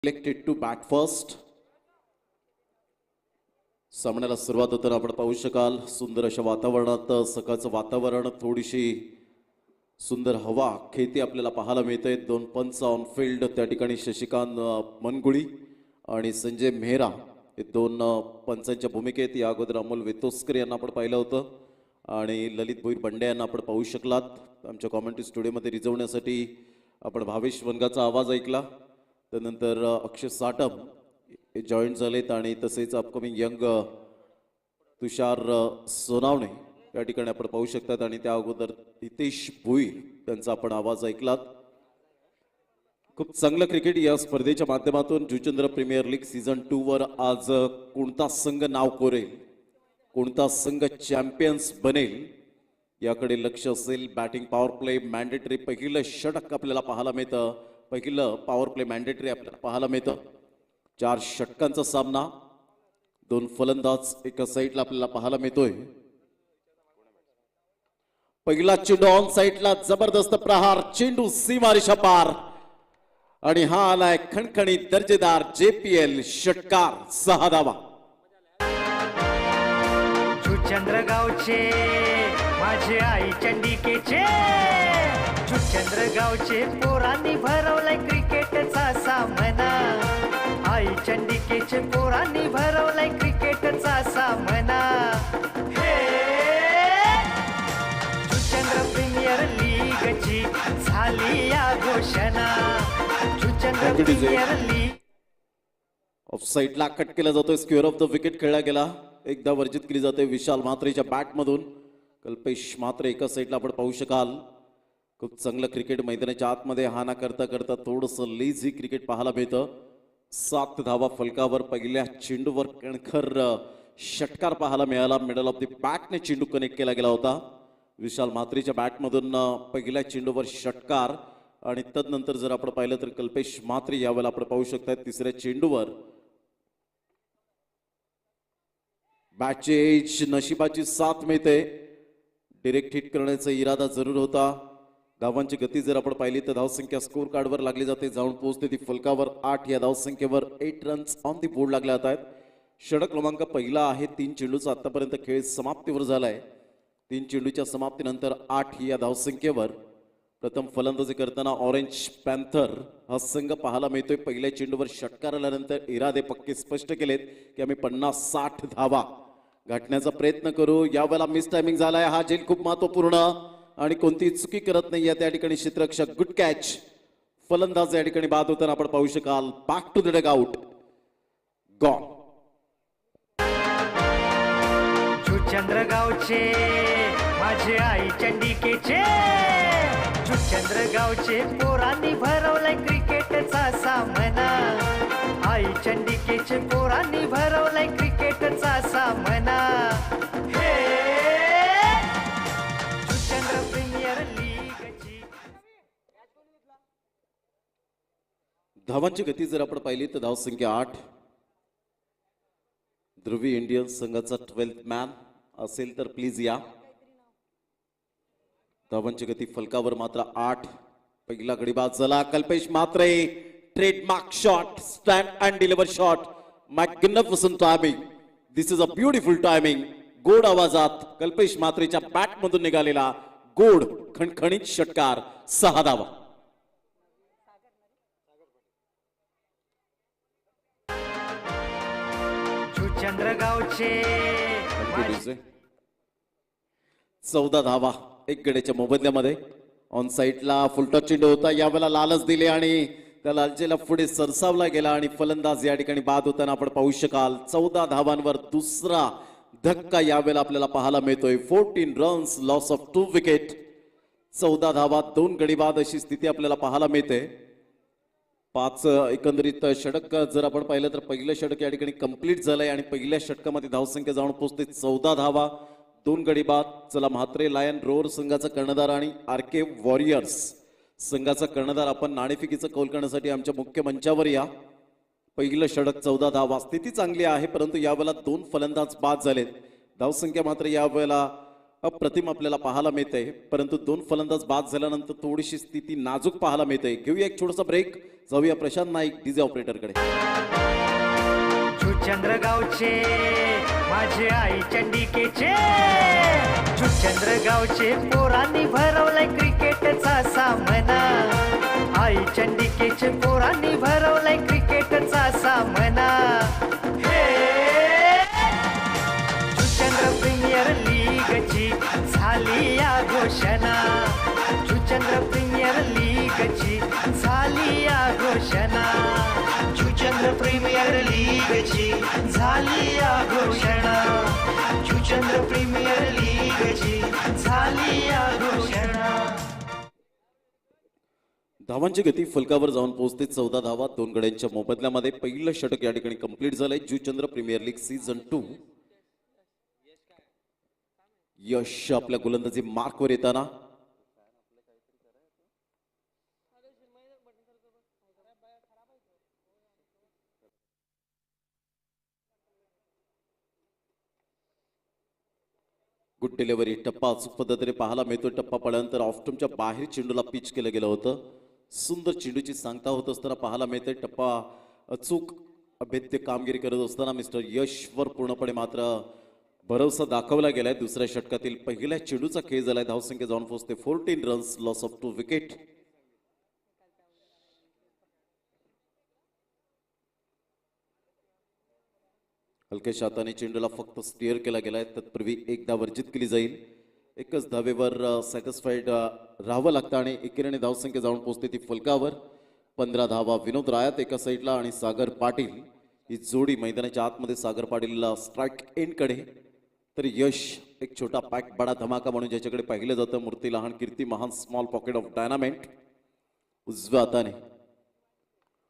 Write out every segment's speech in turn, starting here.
Elected to bat first. सामन्याला सुरुवात होताना आपण पाहू शकाल सुंदर अशा वातावरणात सकाळचं वातावरण थोडीशी सुंदर हवा खेती आपल्याला पाहायला मिळते. दोन पंच ऑन फील्ड त्या ठिकाणी शशिकांत मनगुळी आणि संजय मेहरा हे दोन पंचांच्या भूमिकेत. या अगोदर अमोल वेतोस्कर यांना आपण पाहिलं होतं आणि ललित भोईर बंडे यांना आपण पाहू शकलात. आमच्या कॉमेंट्री स्टुडिओमध्ये रिझवण्यासाठी आपण भावेश वनगाचा आवाज ऐकला. त्यानंतर अक्षय साटम हे जॉईन झालेत आणि तसेच अपकमिंग यंग तुषार सोनावणे या ठिकाणी आपण पाहू शकतात. आणि त्या अगोदर हितेश भोईर त्यांचा आपण आवाज ऐकलात. खूप चांगलं क्रिकेट या स्पर्धेच्या माध्यमातून जुचंद्र प्रीमियर लीग सीझन 2 वर आज कोणता संघ नाव कोरेल, कोणता संघ चॅम्पियन्स बनेल याकडे लक्ष असेल. बॅटिंग पॉवर प्ले मॅन्डेटरी पहिलं षटक आपल्याला पाहायला मिळतं. पहिलं पॉवर प्ले मॅन्डेटरी आपल्याला पाहायला मिळतं. 4 षटकांचा सामना, 2 फलंदाज एका साईडला आपल्याला पाहायला मिळतोय. पहिला चेंडू ऑन साईडला जबरदस्त प्रहार, चेंडू सीमारेषा पार आणि हा आलाय खणखणीत दर्जेदार JPL षटकार. 6 धावा. चंद्रगावचे माझे आई चंडिकेचे, चंद्रगावचे पोरांनी भरवलाय क्रिकेटचा सामना. आई चंडिकेचे पोरांनी भरवलाय क्रिकेटचा सामना. हे चंद्र प्रीमियर लीगची झाली या घोषणा. चंद्र प्रीमियर लीग ऑफ साईडला कट केला जातोय. स्क्वेअर ऑफ द विकेट खेळला गेला. एकदा वर्जित केली जाते विशाल म्हात्रेच्या बॅटमधून. कल्पेश म्हात्रे एका साईडला आपण पाहू शकाल. खूप चांगलं क्रिकेट मैदानाच्या आतमध्ये हाना करता करता थोडंसं लेझी क्रिकेट पाहायला मिळतं. 7 धावा फलकावर. पहिल्या चेंडूवर कणखर षटकार पाहायला मिळाला. मिडल ऑफ द बॅटने चेंडू कनेक्ट केला गेला होता. विशाल म्हात्रेच्या बॅटमधून पहिल्या चेंडूवर षटकार. आणि तदनंतर जर आपण पाहिलं तर कल्पेश म्हात्रे यावेळेला आपण पाहू शकता तिसऱ्या चेंडूवर बॅटची एज नशिबाची साथ मिळते. डिरेक्ट हिट करण्याचा इरादा जरूर होता. धावांची गती जर आपण पाहिली तर धावसंख्या स्कोर कार्डवर लागली जाते. जाऊन पोहोचते ती फलकावर 8. या धावसंख्येवर 8 रन्स ऑन दी बोर्ड लागले जात आहेत. षटक क्रमांक पहिला आहे. 3 चेंडूचा आतापर्यंत खेळ समाप्तीवर झालाय. 3 चेंडूच्या समाप्तीनंतर 8 या धावसंख्येवर प्रथम फलंदाजी करताना ऑरेंज पॅन्थर हा संघ पाहायला मिळतोय. पहिल्या चेंडूवर षटकार आल्यानंतर इरादे पक्के स्पष्ट केलेत की आम्ही 50-60 धावा गाठण्याचा प्रयत्न करू. यावेळेला मिस टायमिंग झालाय. हा झेल खूप महत्वपूर्ण आणि कोणतीही चुकी करत नाहीये त्या ठिकाणी क्षेत्ररक्षक. Good catch. फलंदाज या ठिकाणी बाद होताना आपण पाहू शकाल. Back to the dugout. Gone. चंद्रगावचे माझे आई चंडिकेचे, चंद्रगावचे पोरांनी भरवलाय क्रिकेटचा सामना. आई चंडिकेचे पोरांनी भरवलाय क्रिकेटचा सामना. हे चंद्र प्रीमियर लीगची धावांची गती जर आपण पाहिली तर धावसंख्या 8. ध्रुवी इंडियन संघाचा 12th मॅन असेल तर प्लीज या. धावांची गती फलकावर मात्र 8. पहिला गडी बाद झाला. Kalpesh Mhatre trademark shot, stand and deliver shot. Magnificent timing. This is a beautiful timing. गोड आवाजात कल्पेश म्हात्रेच्या बॅट मधून निघालेला गोड खणखणीत षटकार. 6 धावा. चंद्रगावचे 14 धावा 1 गड्याच्या मोबदल्यामध्ये. ऑन साईडला फुलटॉस चेंडू होता. यावेळेला लालच दिले आणि त्या लालचेला पुढे सरसावला गेला आणि फलंदाज या ठिकाणी बाद होताना आपण पाहू शकाल. 14 धावांवर दुसरा धक्का यावेळेला आपल्याला पाहायला मिळतोय. 14 रन्स, लॉस ऑफ 2 विकेट. 14 धावा 2 गडी बाद अशी स्थिती आपल्याला पाहायला मिळते. 5 एकंदरीत षटक जर आपण पाहिलं तर पहिलं षटक या ठिकाणी कंप्लीट झालंय आणि पहिल्या षटकामध्ये धावसंख्या जाऊन पोहोचते 14 धावा 2 गडी बाद. चला म्हात्रे लायन रोअर संघाचा कर्णधार आणि RK वॉरियर्स संघाचा कर्णधार आपण नाणेफेकीचं कौल करण्यासाठी आमच्या मुख्य मंचावर या. पहिलं षटक 14 धावा. स्थिती चांगली आहे परंतु यावेळेला 2 फलंदाज बाद झालेत. धावसंख्या मात्र यावेळेला अप्रतिम आपल्याला पाहायला मिळते, परंतु दोन फलंदाज बाद झाल्यानंतर थोडीशी स्थिती नाजूक पाहायला मिळते. घेऊया एक छोटासा ब्रेक, जाऊया प्रशांत नाईक डीजे ऑपरेटरकडे. जुचंद्र गावचे माझे आई चंडिकेचे, जुचंद्र गावचे पोरांनी भरवलाय क्रिकेटचा सामना. आई चंडिकेचे पोरांनी भरवलाय क्रिकेटचा सामना. हे जुचंद्र प्रीमियर लीगची झाली या घोषणा. जुचंद्र प्रीमियर लीगची झाली या घोषणा. जुचंद्र प्रीमियर लीगची झाली या घोषणा. जुचंद्र प्रीमियर लीगची झाली या घोषणा. धावांची गती फलकावर जाऊन पोहोचते 14 धावा 2 गड्यांच्या मोबदल्यामध्ये. पहिलं षटक या ठिकाणी कंप्लीट झालंय. Juchandra premier league season 2. Yash आपल्या गोलंदाजी मार्कवर येताना गुड डिलिव्हरी. टप्पा अचूक पद्धतीने पाहायला मिळतो. टप्पा पडल्यानंतर ऑफस्टम्पच्या बाहेर चेंडूला पिच केलं गेलं होतं. सुंदर चेंडूची सांगता होत असताना पाहायला मिळते. टप्पा अचूक अभेद्य कामगिरी करत असताना मिस्टर यशवर पूर्णपणे मात्र भरवसा दाखवला गेलाय. दुसऱ्या षटकातील पहिल्या चेंडूचा खेळ झालाय. धावसंख्या जाऊन पोहोचते 14 रन्स, लॉस ऑफ 2 विकेट. हलक्याशा हाताने चेंडूला फक्त स्टिअर केला गेलाय. तत्पूर्वी एकदा वर्जित केली जाईल. एकच धावेवर सॅटिस्फाईड राहावं लागतं आणि एकेरीने धावसंख्या जाऊन पोहोचते ती फलकावर. 15 धावा विनोद रायात एका साईडला आणि सागर पाटील ही जोडी मैदानाच्या आतमध्ये. सागर पाटील स्ट्राईक एंडकडे, तर यश एक छोटा पॅक बडा धमाका म्हणून ज्याच्याकडे पाहिलं जातं. मूर्ती लहान कीर्ती महान, स्मॉल पॉकेट ऑफ डायनामेंट. उजव्या हाताने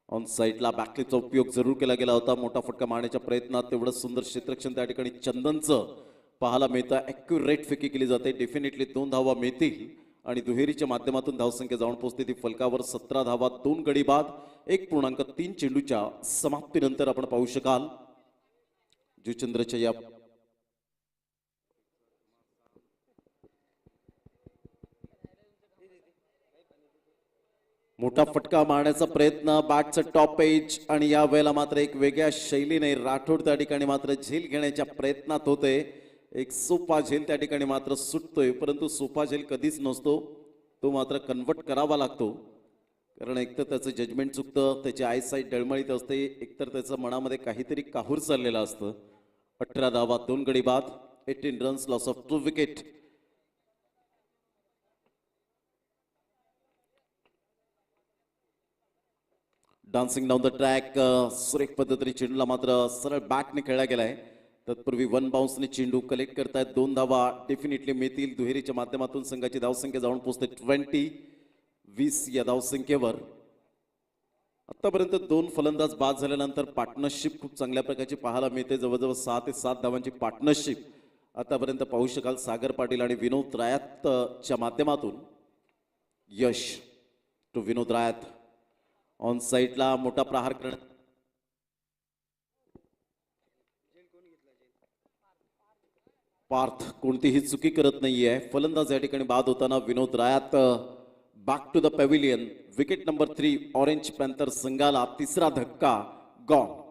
ऑन साईडला बॅकलिपचा उपयोग जरूर केला गेला होता. मोठा फटका मारण्याच्या प्रयत्नात तेवढं सुंदर क्षेत्ररक्षण त्या ठिकाणी चंदनचं पाहायला मिळतं. ॲक्युरेट फेकी केली जाते. डेफिनेटली 2 धावा मिळतील आणि दुहेरीच्या माध्यमातून धावसंख्या जाऊन पोहोचते ती फलकावर. 17 धावा 2 गडी बाद 1.3 चेंडूच्या समाप्तीनंतर आपण पाहू शकाल जुचंद्रच्या या मोठा फटका मारण्याचा प्रयत्न. बॅटचं टॉप एज आणि या वेळेला मात्र एक वेगळ्या शैलीने राठोड त्या ठिकाणी मात्र झेल घेण्याच्या प्रयत्नात होते. एक सोपा झेल त्या ठिकाणी मात्र सुटतोय, परंतु सोपा झेल कधीच नसतो. तो मात्र कन्वर्ट करावा लागतो, कारण एकतर त्याचं जजमेंट चुकतं, त्याची आयसाईट डळमळीत असते, एकतर त्याचं मनामध्ये काहीतरी काहूर चाललेलं असतं. 18 धावा 2 गडी बाद 18 runs, loss of 2 wicket. Dancing down the track सुरेख पद्धतीने चेंडूला मात्र सरळ बॅटने खेळला गेलाय. तत्पूर्वी 1 बाउन्सने चेंडू कलेक्ट करतायत. 2 धावा डेफिनेटली मिळतील. दुहेरीच्या माध्यमातून संघाची धावसंख्या जाऊन पोहोचते 20 या धावसंख्येवर. आतापर्यंत 2 फलंदाज बाद झाल्यानंतर पार्टनरशिप खूप चांगल्या प्रकारची पाहायला मिळते. जवळजवळ 6 ते 7 धावांची पार्टनरशिप आतापर्यंत पाहू शकाल. सागर पाटील आणि विनोद रायातच्या माध्यमातून. यश टू विनोद रायात ऑन साईडला मोठा प्रहार करण्यात. पार्थ कोणतीही चुकी करत नाहीये. फलंदाज या ठिकाणी बाद होताना Vinod Rayat back to the pavilion. Wicket number 3 orange panther संघाला. तिसरा धक्का गॉन.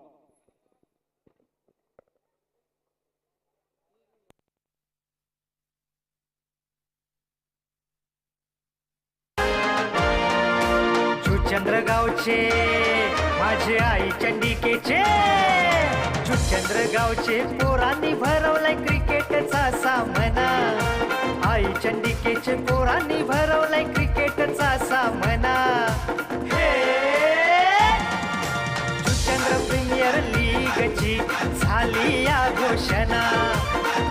चंद्रगावचे माझे आई चंडिकेचे, चंद्रगावचे पोरांनी भरवलाय क्रिकेटचा सामना. आई चंडिकेचे पोरांनी भरवलाय क्रिकेटचा सामना. हे जुचंद्र प्रीमियर लीगची झाली या घोषणा.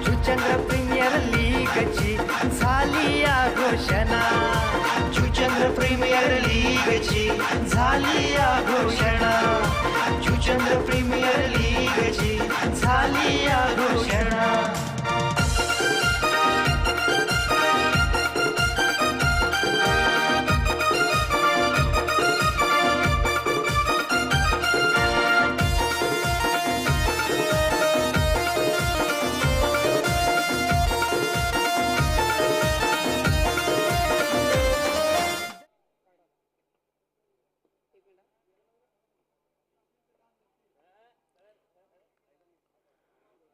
जुचंद्र प्रीमियर लीगची झाली या घोषणा. जुचंद्र प्रीमियर लीगची झाली या घोषणा. जुचंद्र प्रीमियर लीगची झाली या घोषणा.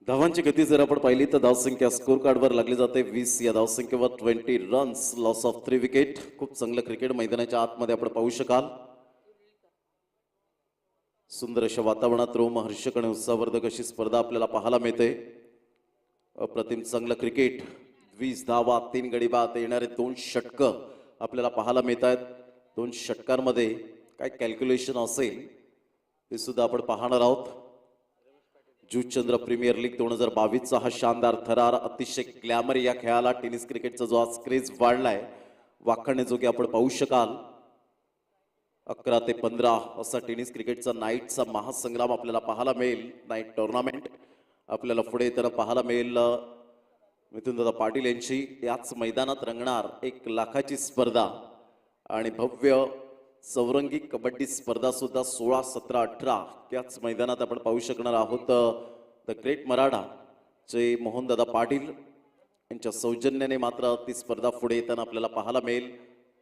धावांची गती जर आपण पाहिली तर धावसंख्या स्कोर कार्डवर लागली जाते 20. या धावसंख्येवर 20 रन्स, लॉस ऑफ 3 विकेट. खूप चांगलं क्रिकेट मैदानाच्या आतमध्ये आपण पाहू शकाल. सुंदर अशा वातावरणात रोमहर्षक आणि उत्साहवर्धक अशी स्पर्धा आपल्याला पाहायला मिळते. अप्रतिम चांगलं क्रिकेट. 20 धावा, 3 गडी बाद, येणारे 2 षटकं आपल्याला पाहायला मिळत आहेत. 2 षटकांमध्ये काय कॅल्क्युलेशन असेल ते सुद्धा आपण पाहणार आहोत. जुचंद्र प्रीमियर लीग 2022चा हा शानदार थरार, अतिशय ग्लॅमर या खेळाला टेनिस क्रिकेटचा जो आज क्रेज वाढलाय वाखाणण्याजोगे आपण पाहू शकाल. 11 ते 15 असा टेनिस क्रिकेटचा नाईटचा महासंग्राम आपल्याला पाहायला मिळेल. नाईट टुर्नामेंट आपल्याला पुढे येताना पाहायला मिळेल. मिथुनदादा पाटील यांची याच मैदानात रंगणार 1 लाखाची स्पर्धा आणि भव्य चौरंगी कबड्डी स्पर्धा सुद्धा 16, 17, 18 त्याच मैदानात आपण पाहू शकणार आहोत. द ग्रेट मराठा जे मोहनदादा पाटील यांच्या सौजन्याने मात्र ती स्पर्धा पुढे येताना आपल्याला पाहायला मिळेल.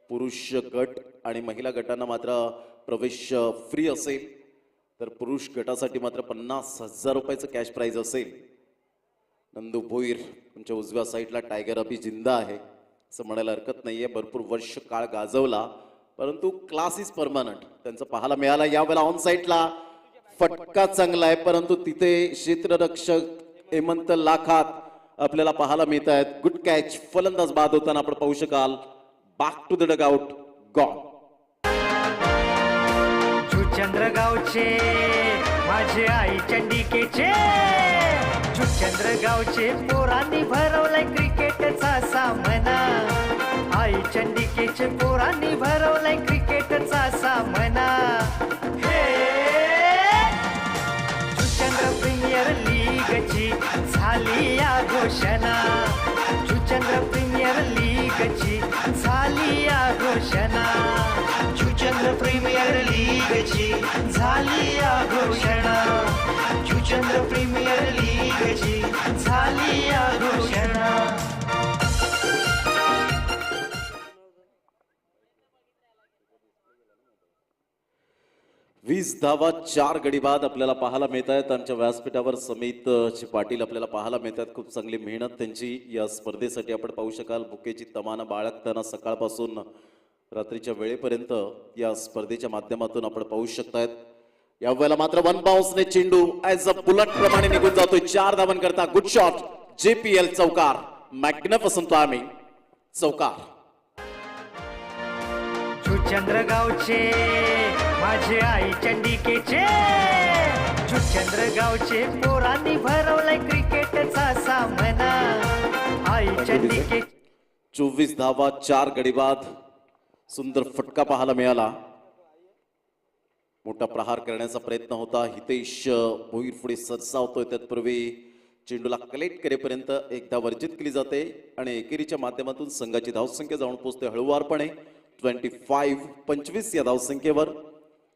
पुरुष गट आणि महिला गटांना मात्र प्रवेश फ्री असेल, तर पुरुष गटासाठी मात्र 50,000 रुपयाचं कॅश प्राइज असेल. नंदू भोईर तुमच्या उजव्या साईडला टायगर अभि जिंदा आहे असं म्हणायला हरकत नाहीये. भरपूर वर्ष काळ गाजवला, परंतु क्लास इज परमनंट त्यांचं पाहायला मिळाला. यावेळेला ऑन साईडला फटका चांगला आहे, परंतु तिथे क्षेत्ररक्षक हेमंत लाखात आपल्याला पाहायला मिळत आहेत. गुड कॅच, फलंदाज बाद होताना आपण पाहू शकाल. Back to the dugout, gone. चंद्रगावचे माझे आई चंडिकेचे, चंद्रगावचे पोरांनी भरवलाय क्रिकेटचा सामना. आई चंडिकेचे पोरांनी भरवलाय क्रिकेटचा सामना. हे चंद्र प्रीमियर लीगची झाली या घोषणा. चंद्र प्रीमियर लीगची झाली या घोषणा. चंद्र प्रीमियर लीगची झाली या घोषणा. चंद्र प्रीमियर लीगची झाली या घोषणा. 20 धावा, 4 गडी बाद आपल्याला पाहायला मिळत आहेत. आमच्या व्यासपीठावर समित पाटील आपल्याला पाहायला मिळतात. खूप चांगली मेहनत त्यांची या स्पर्धेसाठी आपण पाहू शकाल. बुकेची तमाना बाळगताना सकाळपासून रात्रीच्या वेळेपर्यंत या स्पर्धेच्या माध्यमातून आपण पाहू शकतायत. यावेळेला मात्र 1 बाउन्सने चेंडू ऍज अ बुलेट प्रमाणे निघून जातोय. 4 धावन करता. गुड शॉट, JPL चौकार, मॅग्निफिसंट टायमिंग, चौकार. चंद्रगावचे माझे आई चंडिकेचे, चंद्रगावचे पोरांनी भरवलाय क्रिकेटचा सामना. आई चंडिके. 24 धावा, 4 गडी बाद. सुंदर फटका पाहायला मिळाला. मोठा प्रहार करण्याचा प्रयत्न होता. हितेश भोईर पुढे सरसावतोय. तत्पूर्वी चेंडूला कलेक्ट करेपर्यंत एकदा वर्जित केली जाते आणि एकेरीच्या माध्यमातून संघाची धावसंख्या जाऊन पोहोचते हळूवारपणे 25 या धावसंख्येवर.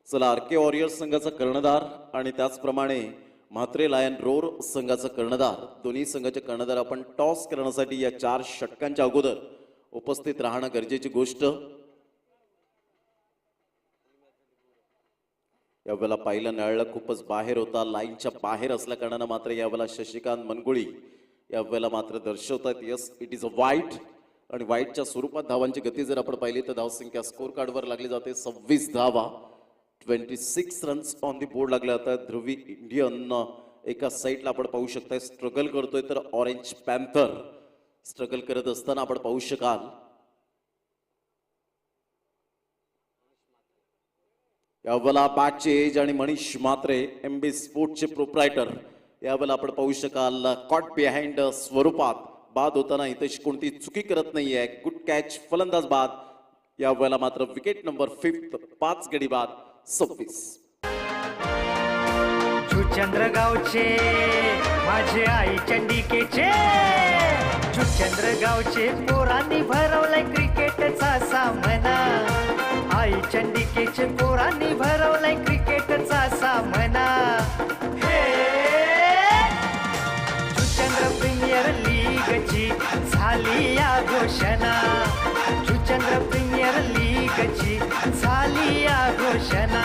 चला, आरके वॉरियर्स संघाचा कर्णधार आणि त्याचप्रमाणे म्हात्रे लायन रोर संघाचा कर्णधार, दोन्ही संघाचे कर्णधार आपण टॉस करण्यासाठी या 4 षटकांच्या अगोदर उपस्थित राहणं गरजेची गोष्ट. यावेळेला पाहिलं नळला खूपच बाहेर होता, लाईनच्या बाहेर असल्या कारणानं मात्र यावेळेला शशिकांत मनगुळी यावेळेला मात्र दर्शवतात यस इट इज अ वाईट. आणि वाईटच्या स्वरूपात धावांची गती जर आपण पाहिली तर धावसंख्या स्कोर कार्डवर लागली जाते 26 धावा, 26 रन्स ऑन दी बोर्ड लागले जातात. ध्रुवी इंडियन एका साईडला आपण पाहू शकताय स्ट्रगल करतोय, तर ऑरेंज पॅन्थर स्ट्रगल करत असताना आपण पाहू शकाल. यावेळेला बॅटचे एज आणि मनीष म्हात्रे MB स्पोर्टचे प्रोप्रायटर यावेळेला आपण पाहू शकाल कॉट बिहाइंड स्वरूपात बाद होताना हितेश कोणती चुकी करत नाहीये. गुड कॅच, फलंदाज बाद. यावेळेला मात्र विकेट नंबर 5, 5 गडी बाद, 26. चंद्रगावचे माझे आई चंडिकेचे, चंद्रगावचे पोरांनी भरवलाय क्रिकेटचा सामना. आई चंडिकेचे पोरांनी भरवलाय क्रिकेटचा सामना. हे चंद्र प्रीमियर लीगची झाली या घोषणा. चंद्र प्रीमियर लीगची झाली या घोषणा.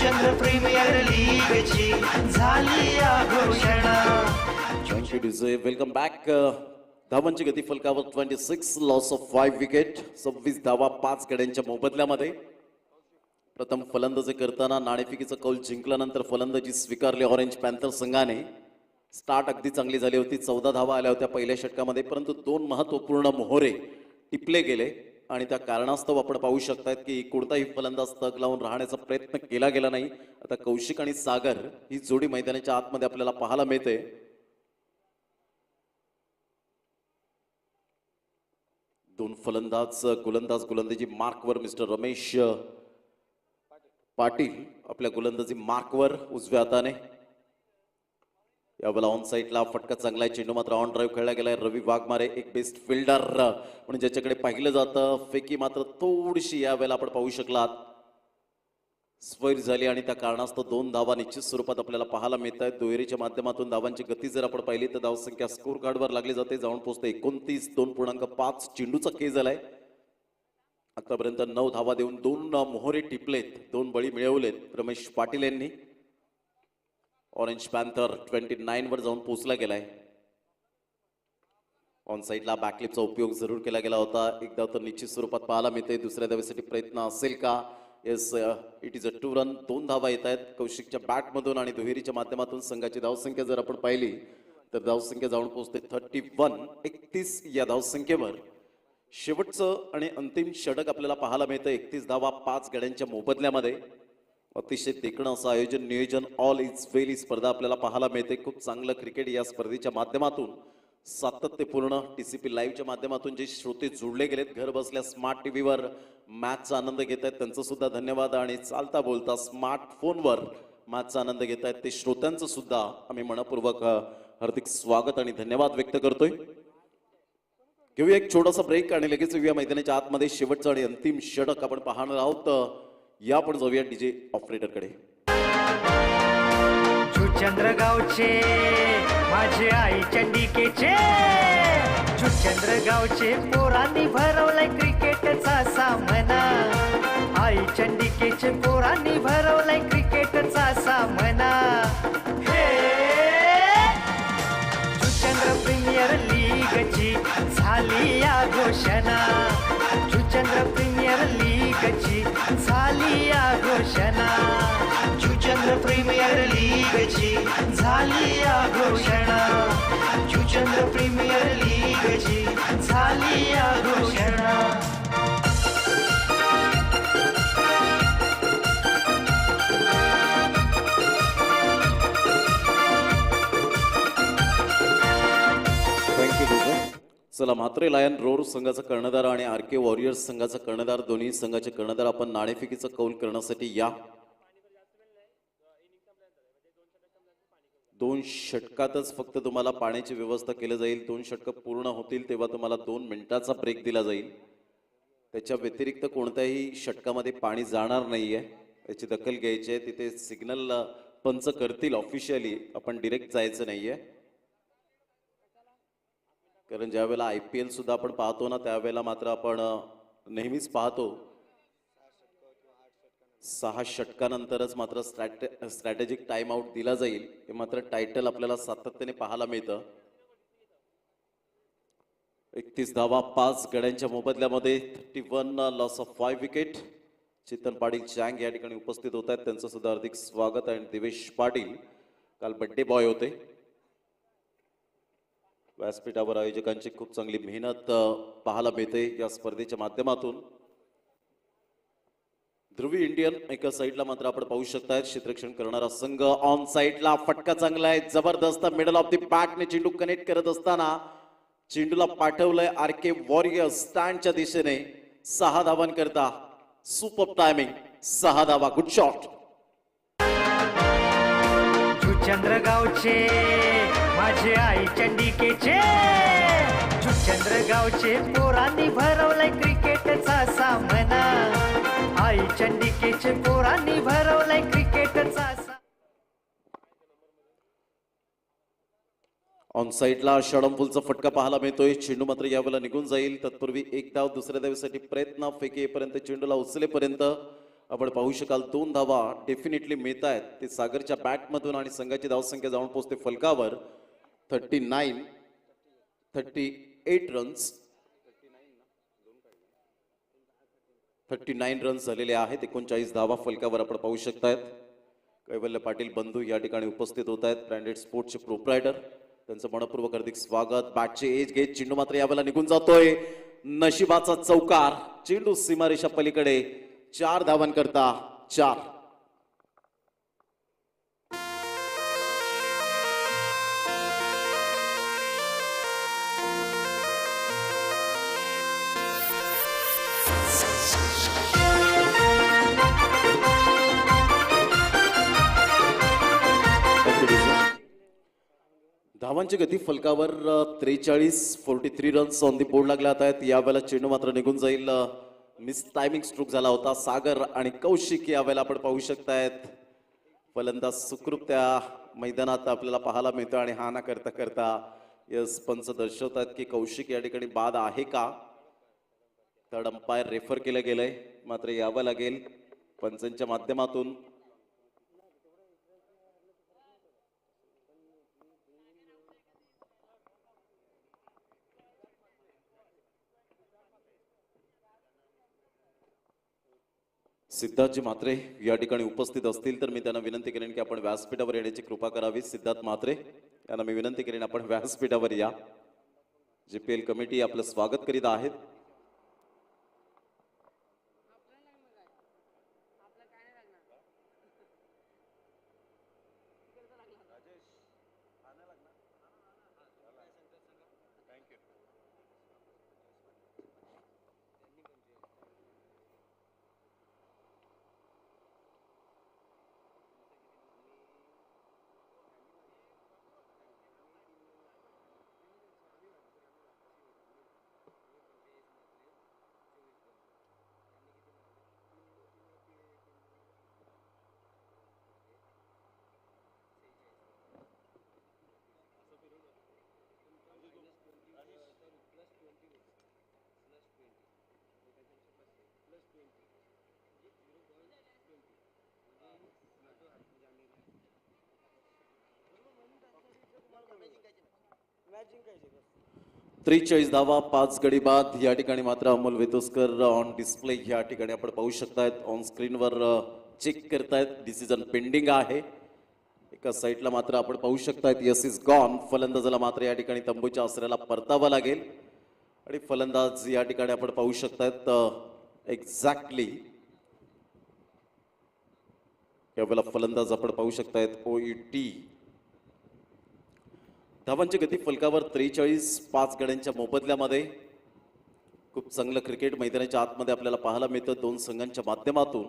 चंद्र प्रीमियर लीगची झाली या घोषणा. Thank you DJ. Welcome back. धावांची गती फलकावर 26, लॉस ऑफ 5 विकेट. 26 धावा 5 गड्यांच्या मोबदल्यामध्ये. प्रथम फलंदाजी करताना नाणेफेकीचा कौल जिंकल्यानंतर फलंदाजी स्वीकारली ऑरेंज पॅन्थर संघाने. स्टार्ट अगदी चांगली झाली होती. 14 धावा आल्या होत्या पहिल्या षटकामध्ये, परंतु 2 महत्वपूर्ण मोहरे टिपले गेले आणि त्या कारणास्तव आपण पाहू शकतात की कोणताही फलंदाज तग लावून राहण्याचा प्रयत्न केला गेला नाही. आता कौशिक आणि सागर ही जोडी मैदानाच्या आतमध्ये आपल्याला पाहायला मिळते. दोन फलंदाज गोलंदाजी मार्कवर मिस्टर रमेश पाटील आपल्या गोलंदाजी मार्कवर उजव्या हाताने. यावेळेला ऑन साईडला फटका चांगला आहे. चेंडू मात्र ऑन ड्राईव्ह खेळला गेलाय. रवी वाघमारे एक बेस्ट फिल्डर म्हणून ज्याच्याकडे पाहिलं जातं. फेकी मात्र थोडीशी यावेळेला आपण पाहू शकलात स्वैर झाली आणि त्या कारणास्तव 2 धावा निश्चित स्वरूपात आपल्याला पाहायला मिळत आहेत. दुहेरीच्या माध्यमातून धावांची गती जर आपण पाहिली तर धावसंख्या स्कोर कार्डवर लागली जाते. जाऊन पोहोचते 29. 2.5 चेंडूचा खेळ झालाय. आतापर्यंत 9 धावा देऊन 2 मोहरे टिपलेत, 2 बळी मिळवलेत रमेश पाटील यांनी. ऑरेंज पॅन्थर 29 वर जाऊन पोहोचला गेलाय. ऑन साईडला बॅकलिपचा उपयोग जरूर केला गेला होता. एकदा तर निश्चित स्वरूपात पाहायला मिळते. दुसऱ्या धावेसाठी प्रयत्न असेल का? Yes, it is a 2 run. 2 धावा येत आहेत कौशिकच्या बॅटमधून आणि दुहेरीच्या माध्यमातून. संघाची धावसंख्या जर आपण पाहिली तर धावसंख्या जाऊन पोहोचते 31. 31 या धावसंख्येवर शेवटचं आणि अंतिम षटक आपल्याला पाहायला मिळतं. 31 धावा 5 गड्यांच्या मोबदल्यामध्ये. अतिशय देखणं असं आयोजन नियोजन. ऑल इज वेल ही स्पर्धा आपल्याला पाहायला मिळते. खूप चांगलं क्रिकेट या स्पर्धेच्या माध्यमातून सातत्यपूर्ण टीसीपी लाईव्हच्या माध्यमातून जे श्रोते जोडले गेलेत घर बसल्या स्मार्ट टीव्हीवर मॅचचा आनंद घेत आहेत त्यांचं सुद्धा धन्यवाद. आणि चालता बोलता स्मार्टफोनवर मॅचचा आनंद घेत आहेत ते श्रोत्यांचं सुद्धा आम्ही मनपूर्वक हार्दिक स्वागत आणि धन्यवाद व्यक्त करतोय. घेऊया एक छोटासा ब्रेक आणि लगेच येऊया मैदानाच्या आतमध्ये. शेवटचं आणि अंतिम षटक आपण पाहणार आहोत. या आपण जाऊया डीजे ऑपरेटरकडे. चंद्रगावचे माझे आई चंडिकेचे. चंद्रगावचे पोरांनी भरवलाय क्रिकेटचा सामना. आई चंडिकेचे पोरांनी भरवलाय क्रिकेटचा सामना. हे चंद्र प्रीमियर लीगची झाली या घोषणा. चंद्र प्रीमियर लीगची झाली या घोषणा. चंद्र प्रीमियर लीगची झाली या घोषणा. चंद्र प्रीमियर लीगची झाली या घोषणा. चला, म्हात्रे लायन रोर संघाचा कर्णधार आणि आर के वॉरियर्स संघाचा कर्णधार, दोन्ही संघाचे कर्णधार आपण नाणेफेकीचा कौल करण्यासाठी या. 2 षटकातच फक्त तुम्हाला पाण्याची व्यवस्था केली जाईल. 2 षटक पूर्ण होतील तेव्हा तुम्हाला 2 मिनिटाचा ब्रेक दिला जाईल. त्याच्या व्यतिरिक्त कोणत्याही षटकामध्ये पाणी जाणार नाहीये. याची दखल घ्यायची आहे. तिथे सिग्नल पंच करतील ऑफिशियली. आपण डिरेक्ट जायचं नाहीये. कारण ज्या वेळेला IPL सुद्धा आपण पाहतो ना त्यावेळेला मात्र आपण नेहमीच पाहतो 6 षटकानंतरच मात्र स्ट्रॅटेजिक टाइम आउट दिला जाईल. हे मात्र टायटल आपल्याला सातत्याने पाहायला मिळतं. 31 धावा 5 गड्यांच्या मोबदल्यामध्ये. 31 loss of 5 wicket. Chetan Patil चँग या ठिकाणी उपस्थित होत आहेत. त्यांचं सुद्धा हार्दिक स्वागत. आणि दिवेश पाटील काल बड्डे बॉय होते. व्यासपीठावर आयोजकांची खूप चांगली मेहनत पाहायला मिळते या स्पर्धेच्या माध्यमातून. ध्रुवी इंडियन एका साईडला मात्र आपण पाहू शकताय क्षेत्ररक्षण करणारा संघ. ऑन साईडला फटका चांगला आहे. जबरदस्त मिडल ऑफ द बॅटने चेंडू कनेक्ट करत असताना चेंडूला पाठवलंय आर के वॉरियर्स स्टँडच्या दिशेने. 6 धावांकरता सुपर टायमिंग. 6 धावा. Good shot. चंद्रगावचे माझे आई चंडिकेचे. चंद्रगावचे पोरांनी भरवलाय क्रिकेटचा सामना. आई चंडिकेचे पोरांनी भरवलाय क्रिकेटचा सामना. ऑन साईडला षडंफुलचा फटका पाहायला मिळतोय. चेंडू मात्र यावेळेला निघून जाईल. तत्पूर्वी एक धाव दुसऱ्या धावेसाठी प्रयत्न. फेकी येईपर्यंत चेंडूला उचलेपर्यंत आपण पाहू शकाल 2 धावा डेफिनेटली मिळत आहेत. ते सागरच्या बॅटमधून आणि संघाची धावसंख्या जाऊन पोहोचते फलकावर 38 रन्स 39 रन्स झालेले आहेत. 39 धावा फलकावर आपण पाहू शकतायत. कैवल्य पाटील बंधू या ठिकाणी उपस्थित होत आहेत. ब्रँडेड स्पोर्ट्सचे प्रोप्रायटर, त्यांचं मनपूर्वक हार्दिक स्वागत. बॅटचे एज घेत चेंडू मात्र यावेळेला निघून जातोय. नशिबाचा चौकार, चेंडू सीमारेषा पलीकडे. 4 धावांकरता 4. धावांची गती फलकावर 43 रन्स ऑन दी बोर्ड लागल्या आहेत. यावेळेला चेंडू मात्र निघून जाईल. मिस टायमिंग स्ट्रोक झाला होता. सागर आणि कौशिक यावेळेला आपण पाहू शकतायत. फलंदाज सुखरूप त्या मैदानात आपल्याला पाहायला मिळतो आणि हा ना करता करता यस पंच दर्शवतात की कौशिक या ठिकाणी बाद आहे का. थर्ड अंपायर रेफर केलं गेलंय, मात्र यावं लागेल पंचांच्या माध्यमातून. सिद्धार्थजी म्हात्रे या ठिकाणी उपस्थित असतील तर मी त्यांना विनंती करेन की आपण व्यासपीठावर येण्याची कृपा करावी. सिद्धार्थ म्हात्रे यांना मी विनंती करेन आपण व्यासपीठावर या. JPL कमिटी आपलं स्वागत करीत आहेत. त्रेचाळीस धावा 5 गडी बाद. या ठिकाणी मात्र अमोल वेतोस्कर ऑन डिस्प्ले या ठिकाणी आपण पाहू शकतायत. ऑन स्क्रीनवर चेक करतायत. डिसिजन पेंडिंग आहे. एका साईडला मात्र आपण पाहू शकतायत यस इज गॉन. फलंदाजाला मात्र या ठिकाणी तंबूच्या आसऱ्याला परतावा लागेल आणि फलंदाज या ठिकाणी आपण पाहू शकतायत एक्झॅक्टली यावेळेला फलंदाज आपण पाहू शकतायत OET. धावांची गती फलकावर 43. 5 गड्यांच्या मोबदल्यामध्ये खूप चांगलं क्रिकेट मैदानाच्या आतमध्ये आपल्याला पाहायला मिळतं दोन संघांच्या माध्यमातून.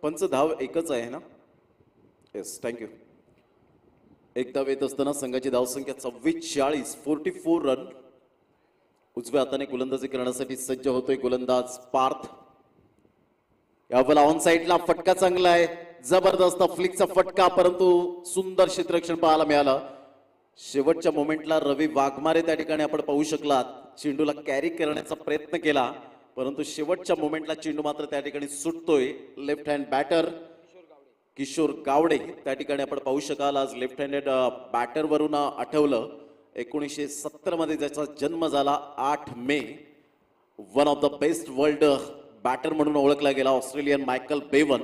पंच धाव एकच आहे ना. Yes, thank you. एक धाव येत असताना संघाची धावसंख्या 44. 44 रन. उजव्या हाताने गोलंदाजी करण्यासाठी सज्ज होतोय गोलंदाज पार्थ. यावेळेला ऑन साइडला फटका चांगला आहे. जबरदस्त फ्लिकचा फटका, परंतु सुंदर क्षेत्ररक्षण पाहायला मिळालं. शेवटच्या मोमेंटला रवी वाघमारे त्या ठिकाणी आपण पाहू शकलात. चेंडूला कॅरी करण्याचा प्रयत्न केला, परंतु शेवटच्या मोमेंटला चेंडू मात्र त्या ठिकाणी सुटतोय. Left hand batter Kishor Gawade त्या ठिकाणी आपण पाहू शकाल. आज लेफ्ट हँडेड बॅटर वरून आठवलं 1970 मध्ये ज्याचा जन्म झाला 8 May. One of the best world batter म्हणून ओळखला गेला ऑस्ट्रेलियन मायकल बेवन